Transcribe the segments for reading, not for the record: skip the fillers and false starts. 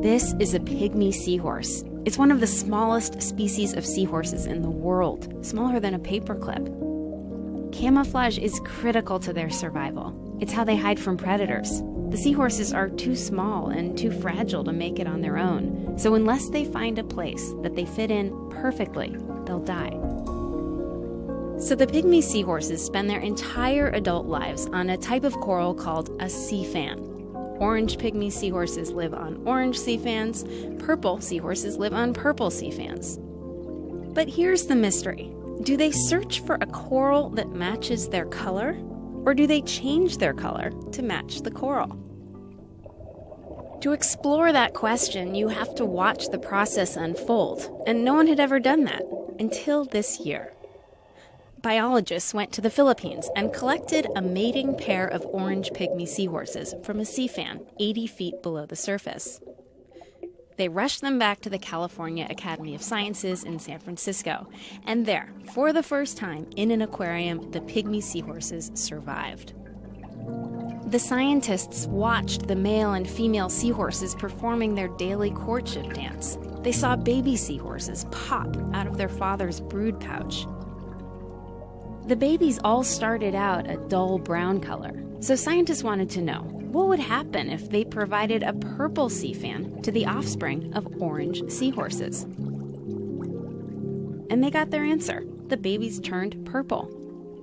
This is a pygmy seahorse. It's one of the smallest species of seahorses in the world, smaller than a paperclip. Camouflage is critical to their survival. It's how they hide from predators. The seahorses are too small and too fragile to make it on their own, so unless they find a place that they fit in perfectly, they'll die. So the pygmy seahorses spend their entire adult lives on a type of coral called a sea fan. Orange pygmy seahorses live on orange sea fans. Purple seahorses live on purple sea fans. But here's the mystery. Do they search for a coral that matches their color? Or do they change their color to match the coral? To explore that question, you have to watch the process unfold, and no one had ever done that until this year. Biologists went to the Philippines and collected a mating pair of orange pygmy seahorses from a sea fan 80 feet below the surface. They rushed them back to the California Academy of Sciences in San Francisco, and there, for the first time in an aquarium, the pygmy seahorses survived. The scientists watched the male and female seahorses performing their daily courtship dance. They saw baby seahorses pop out of their father's brood pouch. The babies all started out a dull brown color, so scientists wanted to know what would happen if they provided a purple sea fan to the offspring of orange seahorses. And they got their answer. The babies turned purple.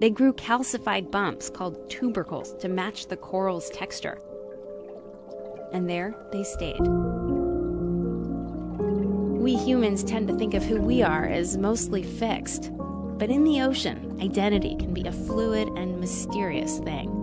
They grew calcified bumps called tubercles to match the coral's texture. And there they stayed. We humans tend to think of who we are as mostly fixed. But in the ocean, identity can be a fluid and mysterious thing.